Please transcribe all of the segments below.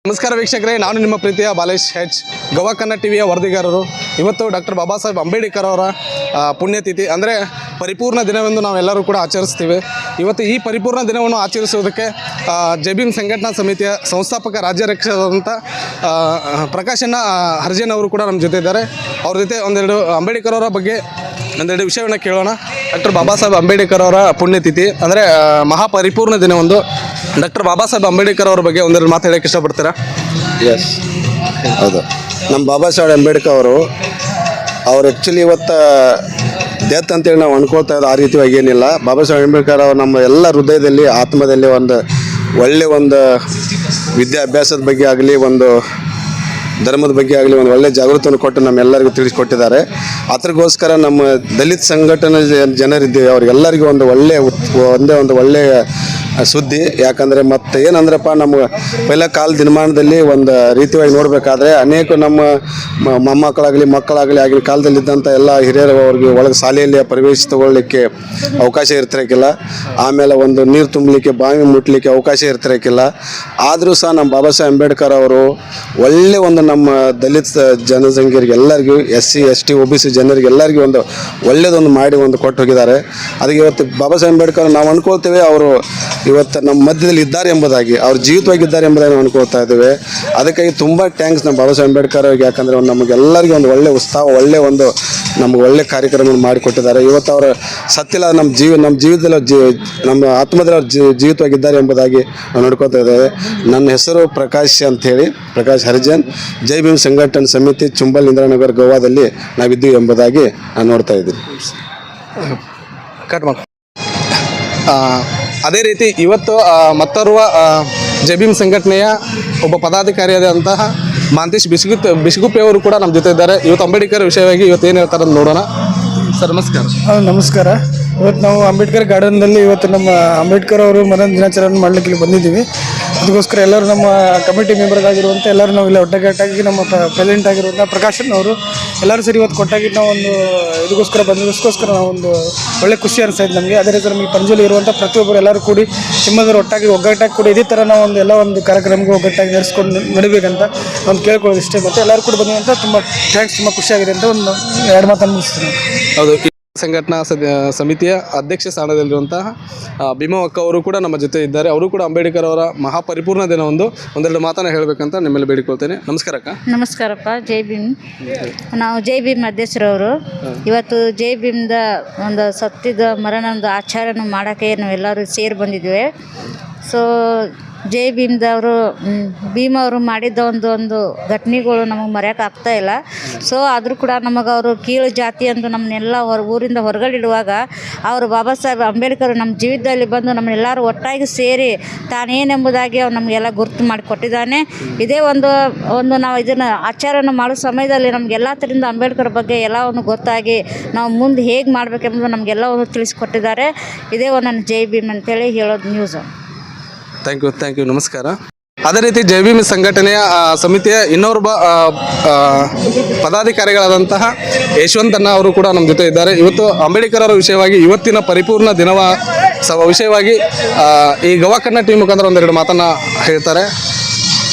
ನಮಸ್ಕಾರ ವೀಕ್ಷಕರೇ, ನಾನು ನಿಮ್ಮ ಪ್ರೀತಿಯ ಬಾಲೇಶ್ ಹೆಚ್. ಗವಾಕನ್ನ ಟಿವಿಯ ವರದಿಗಾರರು. ಇವತ್ತು ಡಾಕ್ಟರ್ ಬಾಬಾ ಸಾಹೇಬ್ ಅಂಬೇಡ್ಕರ್ ಅವರ ಪುಣ್ಯತಿಥಿ ಅಂದರೆ ಪರಿಪೂರ್ಣ ದಿನವೆಂದು ನಾವೆಲ್ಲರೂ ಕೂಡ ಆಚರಿಸ್ತೀವಿ. ಇವತ್ತು ಈ ಪರಿಪೂರ್ಣ ದಿನವನ್ನು ಆಚರಿಸುವುದಕ್ಕೆ ಜೈಭೀಮ್ ಸಂಘಟನಾ ಸಮಿತಿಯ ಸಂಸ್ಥಾಪಕ ರಾಜ್ಯಾಧ್ಯಕ್ಷರಾದಂಥ ಪ್ರಕಾಶಣ್ಣ ಹರ್ಜನ್ ಅವರು ಕೂಡ ನಮ್ಮ ಜೊತೆ ಇದ್ದಾರೆ. ಅವ್ರ ಜೊತೆ ಒಂದೆರಡು ಅಂಬೇಡ್ಕರ್ ಅವರ ಬಗ್ಗೆ ಒಂದೆರಡು ವಿಷಯವನ್ನು ಕೇಳೋಣ. ಡಾಕ್ಟರ್ ಬಾಬಾ ಸಾಹೇಬ್ ಅಂಬೇಡ್ಕರ್ ಅವರ ಪುಣ್ಯತಿಥಿ ಅಂದರೆ ಮಹಾಪರಿಪೂರ್ಣ ದಿನವೊಂದು. ಡಾಕ್ಟರ್ ಬಾಬಾ ಸಾಹೇಬ್ ಅಂಬೇಡ್ಕರ್ ಅವರ ಬಗ್ಗೆ ಒಂದೆರಡು ಮಾತು ಹೇಳೋಕ್ಕೆ ಇಷ್ಟಪಡ್ತೀರಾ? ಎಸ್, ಹೌದು. ನಮ್ಮ ಬಾಬಾ ಸಾಹೇಬ್ ಅಂಬೇಡ್ಕರ್ ಅವ್ರು ಆ್ಯಕ್ಚುಲಿ ಇವತ್ತು ಡೆತ್ ಅಂತೇಳಿ ನಾವು ಅನ್ಕೊಳ್ತಾ ಇದ್ದು ಆ ರೀತಿಯಾಗಿ ಏನಿಲ್ಲ. ಬಾಬಾ ಸಾಹೇಬ್ ಅಂಬೇಡ್ಕರ್ ಅವರು ನಮ್ಮ ಎಲ್ಲ ಹೃದಯದಲ್ಲಿ, ಆತ್ಮದಲ್ಲಿ ಒಂದು ಒಳ್ಳೆಯ ವಿದ್ಯಾಭ್ಯಾಸದ ಬಗ್ಗೆ ಆಗಲಿ, ಒಂದು ಧರ್ಮದ ಬಗ್ಗೆ ಆಗಲಿ ಒಂದು ಒಳ್ಳೆಯ ಜಾಗೃತಿಯನ್ನು ಕೊಟ್ಟು ನಮ್ಮೆಲ್ಲರಿಗೂ ತಿಳಿಸ್ಕೊಟ್ಟಿದ್ದಾರೆ. ಅದಕ್ಕೋಸ್ಕರ ನಮ್ಮ ದಲಿತ ಸಂಘಟನೆ ಜನರಿದ್ದೀವಿ, ಅವ್ರಿಗೆಲ್ಲರಿಗೂ ಒಂದು ಒಳ್ಳೆಯ ಸುದ್ದಿ. ಯಾಕಂದರೆ ಮತ್ತೆ ಏನಂದ್ರಪ್ಪ, ನಮ್ಮ ಪೈಲ ಕಾಲ ದಿನಮಾನದಲ್ಲಿ ಒಂದು ರೀತಿಯಾಗಿ ನೋಡಬೇಕಾದ್ರೆ ಅನೇಕ ನಮ್ಮ ಮಕ್ಕಳಾಗಲಿ ಆಗಿನ ಕಾಲದಲ್ಲಿದ್ದಂಥ ಎಲ್ಲ ಹಿರಿಯರು ಅವ್ರಿಗೆ ಒಳಗೆ ಶಾಲೆಯಲ್ಲಿ ಪ್ರವೇಶ ತಗೊಳ್ಳಿಕ್ಕೆ ಅವಕಾಶ ಇರ್ತಿರಕ್ಕಿಲ್ಲ. ಆಮೇಲೆ ಒಂದು ನೀರು ತುಂಬಲಿಕ್ಕೆ, ಬಾವಿ ಮುಟ್ಲಿಕ್ಕೆ ಅವಕಾಶ ಇರ್ತಿರಕ್ಕಿಲ್ಲ. ಆದರೂ ಸಹ ನಮ್ಮ ಬಾಬಾ ಸಾಹೇಬ್ ಅಂಬೇಡ್ಕರ್ ಅವರು ಒಳ್ಳೆಯ ಒಂದು ನಮ್ಮ ದಲಿತ ಜನಸಂಖ್ಯರಿಗೆ ಎಲ್ಲರಿಗೂ, SC ST OBC ಜನರಿಗೆಲ್ಲರಿಗೂ ಒಂದು ಒಳ್ಳೆಯದೊಂದು ಮಾಡಿ ಕೊಟ್ಟು ಹೋಗಿದ್ದಾರೆ. ಅದಕ್ಕೆ ಇವತ್ತು ಬಾಬಾ ಸಾಹೇಬ್ ಅಂಬೇಡ್ಕರ್ ನಾವು ಅಂದ್ಕೊಳ್ತೇವೆ ಅವರು ಇವತ್ತು ನಮ್ಮ ಮಧ್ಯದಲ್ಲಿ ಇದ್ದಾರೆ ಎಂಬುದಾಗಿ, ಅವ್ರು ಜೀವಿತವಾಗಿದ್ದಾರೆ ಎಂಬುದಾಗಿ ನಾವು ಅನ್ಕೊಳ್ತಾ ಇದ್ದೇವೆ. ಅದಕ್ಕಾಗಿ ತುಂಬ ಟ್ಯಾಂಕ್ಸ್ ನಮ್ಮ ಬಾಬಾ ಸಾಹೇಬ್ ಅಂಬೇಡ್ಕರ್ ಅವ್ರಿಗೆ. ಯಾಕಂದರೆ ನಮಗೆಲ್ಲರಿಗೂ ಒಂದು ಒಳ್ಳೆಯ ಉತ್ಸಾಹ, ನಮ್ಗೆ ಒಳ್ಳೆ ಕಾರ್ಯಕ್ರಮವನ್ನು ಮಾಡಿಕೊಟ್ಟಿದ್ದಾರೆ. ಇವತ್ತು ಅವರು ಸತ್ತಿಲ್ಲ, ನಮ್ಮ ಜೀವಿತದಲ್ಲಿ ನಮ್ಮ ಆತ್ಮದಲ್ಲಿ ಅವ್ರು ಜೀವಿತವಾಗಿದ್ದಾರೆ ಎಂಬುದಾಗಿ ನಾವು ನೋಡ್ಕೊತಾ ಇದ್ದೇವೆ. ನನ್ನ ಹೆಸರು ಪ್ರಕಾಶ್ ಅಂಥೇಳಿ, ಪ್ರಕಾಶ್ ಹರಿಜನ್. ಜೈ ಭೀಮ್ ಸಂಘಟನಾ ಸಮಿತಿ, ಚುಂಬಲ್, ಇಂದಿರಾನಗರ್, ಗೋವಾದಲ್ಲಿ ನಾವಿದ್ದೀವಿ ಎಂಬುದಾಗಿ ನಾನು ನೋಡ್ತಾ ಇದ್ದೀನಿ. ಅದೇ ರೀತಿ ಇವತ್ತು ಮತ್ತೋರ್ವ ಜೈ ಭೀಮ್ ಸಂಘಟನೆಯ ಒಬ್ಬ ಪದಾಧಿಕಾರಿಯಾದಂತಹ ಮಾಂತೇಶ್ ಬಿಸ್ಗುಪ್ಪಿ ಅವರು ಕೂಡ ನಮ್ಮ ಜೊತೆ ಇದ್ದಾರೆ. ಇವತ್ತು ಅಂಬೇಡ್ಕರ್ ವಿಷಯವಾಗಿ ಇವತ್ತು ಏನು ಹೇಳ್ತಾರೆ ಅಂತ ನೋಡೋಣ. ಸರ್ ನಮಸ್ಕಾರ. ನಮಸ್ಕಾರ. ಇವತ್ತು ನಾವು ಅಂಬೇಡ್ಕರ್ ಗಾರ್ಡನ್ನಲ್ಲಿ ಇವತ್ತು ನಮ್ಮ ಅಂಬೇಡ್ಕರ್ ಅವರು ಮರಣ ದಿನಾಚರಣೆ ಮಾಡಲಿಕ್ಕೆ ಇಲ್ಲಿ ಬಂದಿದ್ದೀವಿ. ಅದಕ್ಕೋಸ್ಕರ ಎಲ್ಲರೂ ನಮ್ಮ ಕಮಿಟಿ ಮೆಂಬರ್ಗಾಗಿರುವಂಥ ಎಲ್ಲರೂ ನಾವು ಇಲ್ಲಿ ಒಟ್ಟುಗಟ್ಟಾಗಿ ನಮ್ಮ ಪ್ರೆಸಿಡೆಂಟ್ ಆಗಿರುವಂಥ ಪ್ರಕಾಶನ್ ಅವರು ಎಲ್ಲರೂ ಸೇರಿ ಇವತ್ತು ಕೊಟ್ಟಾಗಿ ನಾವು ಒಂದು ಇದಕ್ಕೋಸ್ಕರ ನಾವೊಂದು ಒಳ್ಳೆ ಖುಷಿ ಅನಿಸ್ತಾಯಿದ್ದು ನಮಗೆ. ಅದೇ ರೀತಿ ನಮಗೆ ಪಂಜುಲಿ ಇರುವಂಥ ಪ್ರತಿಯೊಬ್ಬರು ಎಲ್ಲರೂ ಕೂಡಿ ಸಿಂಹದವರು ಒಗ್ಗಟ್ಟಾಗಿ ಕೂಡಿ ಇದೇ ಥರ ನಾವು ಒಂದು ಕಾರ್ಯಕ್ರಮಕ್ಕೆ ಒಗ್ಗಟ್ಟಾಗಿ ನಡೆಸ್ಕೊಂಡು ನಡಿಬೇಕಂತ ಒಂದು ಕೇಳ್ಕೊಳ್ಳೋದು ಇಷ್ಟೇ. ಮತ್ತು ಎಲ್ಲರೂ ಕೂಡ ಬಂದಿರುವಂಥ ತುಂಬ ಥ್ಯಾಂಕ್ಸ್, ತುಂಬ ಖುಷಿಯಾಗಿದೆ ಅಂತ ಒಂದು ಎರಡು ಮಾತನ್ನು ಮುಗಿಸ್ತೀನಿ. ಹೌದು, ಸಂಘಟನಾ ಸಮಿತಿಯ ಅಧ್ಯಕ್ಷ ಸ್ಥಾನದಲ್ಲಿರುವಂತಹ ಭೀಮವ್ವ ಅವರು ಕೂಡ ನಮ್ಮ ಜೊತೆ ಇದ್ದಾರೆ. ಅವರು ಕೂಡ ಅಂಬೇಡ್ಕರ್ ಅವರ ಮಹಾಪರಿಪೂರ್ಣ ದಿನ ಒಂದೆರಡು ಮಾತನ್ನು ಹೇಳಬೇಕಂತ ನಿಮ್ಮಲ್ಲಿ ಬೇಡಿಕೊಳ್ತೇನೆ. ನಮಸ್ಕಾರ ಅಕ್ಕ. ನಮಸ್ಕಾರಪ್ಪ. ಜೈ ಭೀಮ್. ನಾವು ಜೈ ಭೀಮ್ ಅಧ್ಯಕ್ಷರವರು. ಇವತ್ತು ಜೈ ಭೀಮ್ದ ಒಂದು ಸತ್ತಿದ ಮರಣದ ಆಚರಣೆ ಮಾಡೋಕ್ಕೆ ನಾವೆಲ್ಲರೂ ಸೇರಿ ಬಂದಿದ್ವಿ. ಸೊ ಜೈ ಭೀಮ್ದವರು ಭೀಮವರು ಮಾಡಿದ್ದ ಒಂದು ಘಟನೆಗಳು ನಮಗೆ ಮರೆಯೋಕೆ ಆಗ್ತಾ ಇಲ್ಲ. ಸೊ ಆದರೂ ಕೂಡ ನಮಗೆ ಅವರು ಕೀಳು ಜಾತಿ ಎಂದು ನಮ್ಮನ್ನೆಲ್ಲ ಊರಿಂದ ಹೊರಗಡೆ ಇಡುವಾಗ ಅವರು ಬಾಬಾ ಸಾಹೇಬ್ ಅಂಬೇಡ್ಕರ್ ನಮ್ಮ ಜೀವಿತದಲ್ಲಿ ಬಂದು ನಮ್ಮನ್ನೆಲ್ಲರೂ ಒಟ್ಟಾಗಿ ಸೇರಿ ತಾನೇನೆಂಬುದಾಗಿ ಅವ್ರು ನಮಗೆಲ್ಲ ಗುರುತು ಮಾಡಿ ಕೊಟ್ಟಿದ್ದಾನೆ. ಇದೇ ಒಂದು ನಾವು ಇದನ್ನು ಆಚರಣೆ ಮಾಡೋ ಸಮಯದಲ್ಲಿ ನಮಗೆಲ್ಲ ಥರದಿಂದ ಅಂಬೇಡ್ಕರ್ ಬಗ್ಗೆ ಎಲ್ಲವನ್ನು ಗೊತ್ತಾಗಿ ನಾವು ಮುಂದೆ ಹೇಗೆ ಮಾಡಬೇಕೆಂಬುದು ನಮಗೆಲ್ಲವನ್ನು ತಿಳಿಸ್ಕೊಟ್ಟಿದ್ದಾರೆ. ಇದೇ ಒಂದು ನನ್ನ ಜೈ ಭೀಮ್ ಅಂತೇಳಿ ಹೇಳೋದು ನ್ಯೂಸು. Thank you. ನಮಸ್ಕಾರ. ಅದೇ ರೀತಿ ಜೈ ಭೀಮ್ ಸಂಘಟನೆಯ ಸಮಿತಿಯ ಇನ್ನೊಬ್ಬ ಪದಾಧಿಕಾರಿಗಳಾದಂತಹ ಯಶವಂತಣ್ಣ ಅವರು ಕೂಡ ನಮ್ಮ ಜೊತೆ ಇದ್ದಾರೆ. ಇವತ್ತು ಅಂಬೇಡ್ಕರ್ ಅವರ ವಿಷಯವಾಗಿ, ಇವತ್ತಿನ ಪರಿಪೂರ್ಣ ದಿನವ ವಿಷಯವಾಗಿ ಈ ಗವಾಕನ್ನ ಟೀಮ್ ಮುಖಾಂತರ ಒಂದೆರಡು ಮಾತನ್ನು ಹೇಳ್ತಾರೆ.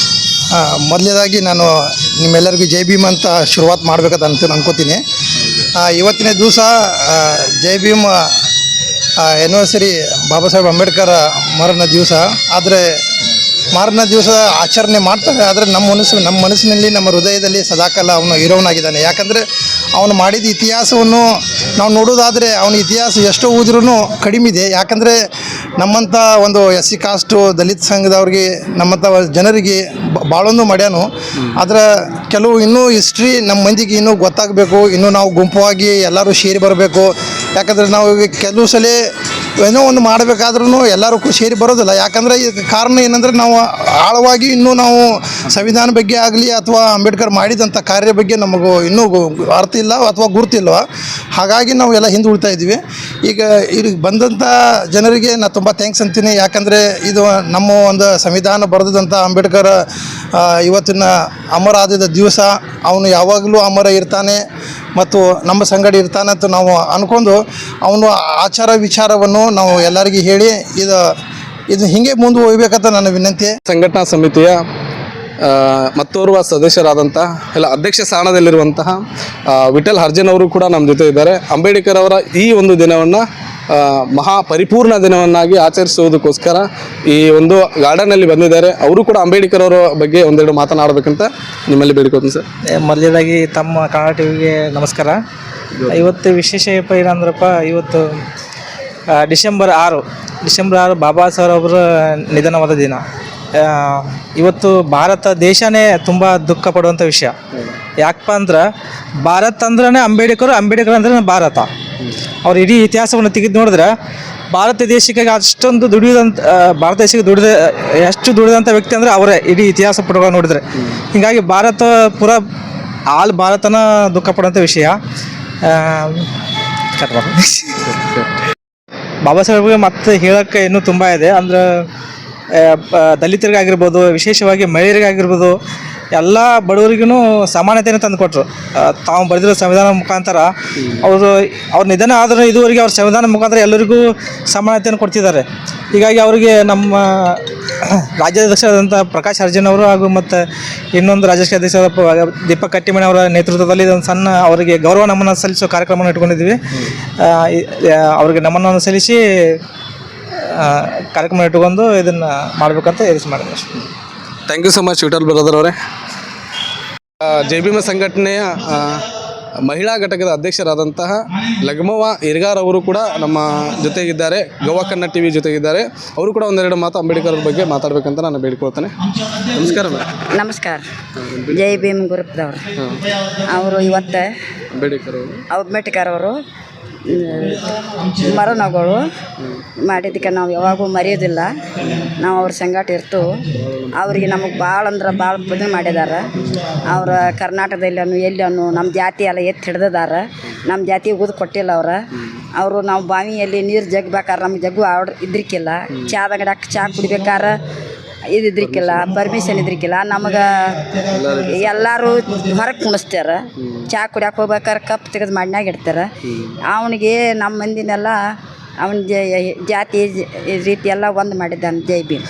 ಮೊದಲನೇದಾಗಿ ನಾನು ನಿಮ್ಮೆಲ್ಲರಿಗೂ ಜೈ ಭೀಮ್ ಅಂತ ಶುರುವಾತ್ ಮಾಡಬೇಕಂತ ಅನ್ಕೋತೀನಿ. ಇವತ್ತಿನ ದಿವಸ ಜೈ ಭೀಮ್ ಆ್ಯನಿವರ್ಸರಿ, ಬಾಬಾ ಸಾಹೇಬ್ ಅಂಬೇಡ್ಕರ್ ಮರಣ ದಿವಸ. ಆದರೆ ಮಾರನೇ ದಿವಸ ಆಚರಣೆ ಮಾಡ್ತಾರೆ. ಆದರೆ ನಮ್ಮ ಮನಸ್ಸಿನಲ್ಲಿ, ನಮ್ಮ ಹೃದಯದಲ್ಲಿ ಸದಾಕಾಲ ಅವನು ಇರೋನಾಗಿದ್ದಾನೆ. ಯಾಕಂದರೆ ಅವನು ಮಾಡಿದ ಇತಿಹಾಸವನ್ನು ನಾವು ನೋಡೋದಾದರೆ ಅವನ ಇತಿಹಾಸ ಎಷ್ಟೋ ಓದಿದ್ರೂ ಕಡಿಮೆ ಇದೆ. ಯಾಕಂದರೆ ನಮ್ಮಂಥ ಒಂದು SC ಕಾಸ್ಟು ದಲಿತ ಸಂಘದವ್ರಿಗೆ, ನಮ್ಮಂಥ ಜನರಿಗೆ ಭಾಳೊಂದು ಮಾಡ್ಯಾನು. ಆದರೆ ಕೆಲವು ಇನ್ನೂ ಹಿಸ್ಟ್ರಿ ನಮ್ಮ ಮಂದಿಗೆ ಇನ್ನೂ ಗೊತ್ತಾಗಬೇಕು. ಇನ್ನೂ ನಾವು ಗುಂಪುವಾಗಿ ಎಲ್ಲರೂ ಸೇರಿ ಬರಬೇಕು. ಯಾಕಂದರೆ ನಾವು ಕೆಲವು ಸಲ ಏನೋ ಒಂದು ಮಾಡಬೇಕಾದ್ರೂ ಎಲ್ಲರೂ ಸೇರಿ ಬರೋದಿಲ್ಲ. ಯಾಕಂದರೆ ಕಾರಣ ಏನಂದರೆ ನಾವು ಆಳವಾಗಿ ಇನ್ನೂ ನಾವು ಸಂವಿಧಾನ ಬಗ್ಗೆ ಆಗಲಿ ಅಥವಾ ಅಂಬೇಡ್ಕರ್ ಮಾಡಿದಂಥ ಕಾರ್ಯ ಬಗ್ಗೆ ನಮಗೂ ಇನ್ನೂ ಅರ್ಥ ಇಲ್ಲ ಅಥವಾ ಗುರುತಿಲ್ವ. ಹಾಗಾಗಿ ನಾವು ಎಲ್ಲ ಹಿಂದೆ ಉಳ್ತಾ ಇದ್ದೀವಿ. ಈಗ ಬಂದಂಥ ಜನರಿಗೆ ನಾನು ತುಂಬ ಥ್ಯಾಂಕ್ಸ್ ಅಂತೀನಿ. ಯಾಕಂದರೆ ಇದು ನಮ್ಮ ಒಂದು ಸಂವಿಧಾನ ಬರೆದಂಥ ಅಂಬೇಡ್ಕರ್ ಇವತ್ತಿನ ಅಮರಾದ ದಿವಸ. ಅವನು ಯಾವಾಗಲೂ ಅಮರ ಇರ್ತಾನೆ ಮತ್ತು ನಮ್ಮ ಸಂಗಡ ಇರ್ತಾನೆ ಅಂತ ನಾವು ಅಂದ್ಕೊಂಡು ಅವನು ಆಚಾರ ವಿಚಾರವನ್ನು ನಾವು ಎಲ್ಲರಿಗೂ ಹೇಳಿ ಇದು ಹಿಂಗೆ ಮುಂದೆ ಹೋಗ್ಬೇಕಂತ ನನ್ನ ವಿನಂತಿ. ಸಂಘಟನಾ ಸಮಿತಿಯ ಮತ್ತೋರ್ವ ಸದಸ್ಯರಾದಂತಹ ಅಧ್ಯಕ್ಷ ಸ್ಥಾನದಲ್ಲಿರುವಂತಹ ವಿಠಲ್ ಹರ್ಜನ್ ಅವರು ಕೂಡ ನಮ್ಮ ಜೊತೆ ಇದ್ದಾರೆ. ಅಂಬೇಡ್ಕರ್ ಅವರ ಈ ಒಂದು ದಿನವನ್ನು ಮಹಾ ಪರಿಪೂರ್ಣ ದಿನವನ್ನಾಗಿ ಆಚರಿಸುವುದಕ್ಕೋಸ್ಕರ ಈ ಒಂದು ಗಾರ್ಡನಲ್ಲಿ ಬಂದಿದ್ದಾರೆ. ಅವರು ಕೂಡ ಅಂಬೇಡ್ಕರ್ ಅವರ ಬಗ್ಗೆ ಒಂದೆರಡು ಮಾತನಾಡಬೇಕಂತ ನಿಮ್ಮಲ್ಲಿ ಬೇಡಿಕೋತೀನಿ ಸರ್. ಮೊದಲನೇದಾಗಿ ತಮ್ಮ ಕನ್ನಡ ಟಿವಿಗೆ ನಮಸ್ಕಾರ. ಇವತ್ತು ವಿಶೇಷ ಏನಂದ್ರಪ್ಪ, ಇವತ್ತು ಡಿಸೆಂಬರ್ 6 ಬಾಬಾ ಸಾಹೇಬ್ ಅವರ ನಿಧನವಾದ ದಿನ. ಇವತ್ತು ಭಾರತ ದೇಶನೇ ತುಂಬ ದುಃಖ ಪಡುವಂಥ ವಿಷಯ. ಯಾಕಪ್ಪ ಅಂದ್ರೆ ಭಾರತ ಅಂದ್ರೆ ಅಂಬೇಡ್ಕರ್ ಅಂದ್ರೆ ಭಾರತ. ಅವ್ರ ಇಡೀ ಇತಿಹಾಸವನ್ನು ತೆಗೆದು ನೋಡಿದ್ರೆ ಭಾರತ ದೇಶಕ್ಕೆ ಅಷ್ಟೊಂದು ಭಾರತ ದೇಶಕ್ಕೆ ಎಷ್ಟು ದುಡಿದಂಥ ವ್ಯಕ್ತಿ ಅಂದರೆ ಅವರೇ. ಇಡೀ ಇತಿಹಾಸ ಪುಟಗಳು ನೋಡಿದ್ರೆ ಹೀಗಾಗಿ ಭಾರತ ಪೂರ ಭಾರತನ ದುಃಖ ಪಡುವಂಥ ವಿಷಯ. ಬಾಬಾ ಸಾಹೇಬ್ಗೆ ಮತ್ತೆ ಹೇಳೋಕ್ಕೆ ಇನ್ನೂ ತುಂಬ ಇದೆ. ಅಂದ್ರೆ ದಲಿತರಿಗಾಗಿರ್ಬೋದು, ವಿಶೇಷವಾಗಿ ಮಹಿಳೆಯರಿಗಾಗಿರ್ಬೋದು, ಎಲ್ಲ ಬಡವರಿಗೂ ಸಮಾನತೆಯನ್ನು ತಂದುಕೊಟ್ರು. ತಾವು ಬರೆದಿರೋ ಸಂವಿಧಾನ ಮುಖಾಂತರ ಅವ್ರ ನಿಧನ ಆದರೂ ಇದುವರೆಗೆ ಅವ್ರ ಸಂವಿಧಾನ ಮುಖಾಂತರ ಎಲ್ಲರಿಗೂ ಸಮಾನತೆಯನ್ನು ಕೊಡ್ತಿದ್ದಾರೆ. ಹೀಗಾಗಿ ಅವರಿಗೆ ನಮ್ಮ ರಾಜ್ಯಾಧ್ಯಕ್ಷರಾದಂಥ ಪ್ರಕಾಶ್ ಹರ್ಜನ್ ಅವರು ಹಾಗೂ ಮತ್ತು ಇನ್ನೊಂದು ರಾಜಕೀಯ ಅಧ್ಯಕ್ಷರಾದ ದೀಪಕ್ ಕಟ್ಟಿಮನಿ ಅವರ ನೇತೃತ್ವದಲ್ಲಿ ಇದೊಂದು ಸಣ್ಣ ಅವರಿಗೆ ಗೌರವ ನಮನ ಸಲ್ಲಿಸೋ ಕಾರ್ಯಕ್ರಮವನ್ನು ಇಟ್ಕೊಂಡಿದ್ವಿ. ಅವರಿಗೆ ನಮನವನ್ನು ಸಲ್ಲಿಸಿ ಕಾರ್ಯಕ್ರಮ ಇಟ್ಕೊಂಡು ಇದನ್ನು ಮಾಡಬೇಕಂತ ಮಾಡಿದ್ವಿ. Thank you so much Vitthal brother ಅವರೇ. ಜೈ ಭೀಮ ಸಂಘಟನೆಯ ಮಹಿಳಾ ಘಟಕದ ಅಧ್ಯಕ್ಷರಾದಂತಹ ಲಗ್ಮವ್ವ ಇರ್ಗಾರ್ ಅವರು ಕೂಡ ನಮ್ಮ ಜೊತೆಗಿದ್ದಾರೆ, ಗೋವಾ ಕನ್ನಡ ಟಿವಿ ಜೊತೆಗಿದ್ದಾರೆ. ಅವರು ಕೂಡ ಒಂದೆರಡು ಮಾತು ಅಂಬೇಡ್ಕರ್ ಅವ್ರ ಬಗ್ಗೆ ಮಾತಾಡಬೇಕಂತ ನಾನು ಬೇಡಿಕೊಳ್ತೇನೆ. ನಮಸ್ಕಾರ ಮೇಡಮ್. ನಮಸ್ಕಾರ. ಜೈ ಭೀಮ್ ಗ್ರೂಪ್ದವರು ಅವರು ಇವತ್ತು ಅಂಬೇಡ್ಕರ್ ಅವರು ಮರಣಗಳು ಮಾಡಿದ್ದಕ್ಕೆ ನಾವು ಯಾವಾಗೂ ಮರೆಯೋದಿಲ್ಲ. ನಾವು ಅವ್ರ ಸಂಗಾಟ ಇರ್ತು. ಅವರಿಗೆ ನಮಗೆ ಭಾಳ ಅಂದ್ರೆ ಭಾಳ ಇದನ್ನು ಮಾಡಿದ್ದಾರೆ. ಅವ್ರ ಕರ್ನಾಟಕದಲ್ಲಿ ಎಲ್ಲೂ ನಮ್ಮ ಜಾತಿ ಎಲ್ಲ ಎತ್ತಿ ಹಿಡ್ದಿದ್ದಾರೆ. ನಮ್ಮ ಜಾತಿ ಉಗಿದು ಕೊಟ್ಟಿಲ್ಲ ಅವರು ನಾವು ಬಾವಿಯಲ್ಲಿ ನೀರು ಜಗ್ಬೇಕಾರೆ ನಮ್ಗೆ ಜಗ್ಗು ಇದ್ರಿಕ್ಕಿಲ್ಲ. ಚಾದ ಅಂಗಡಿಯಾಗ ಚಹಾ ಕುಡಿಬೇಕಾರೆ ಇದ್ರಿಕ್ಕಿಲ್ಲ, ಪರ್ಮಿಷನ್ ಇದ್ರಿಕ್ಕಿಲ್ಲ. ನಮಗೆ ಎಲ್ಲರೂ ಹೊರಗೆ ಕುಣಿಸ್ತಾರ. ಚಹಾ ಕುಡಿಯೋಕೆ ಹೋಗ್ಬೇಕಾರೆ ಕಪ್ ತೆಗೆದು ಮಣ್ಣಾಗ ಇಡ್ತಾರೆ. ಅವನಿಗೆ ನಮ್ಮ ಮಂದಿನೆಲ್ಲ ಅವನ ಜಾತಿ ರೀತಿ ಎಲ್ಲ ಒಂದು ಮಾಡಿದ್ದಾನೆ. ಜೈ ಭೀಮ್.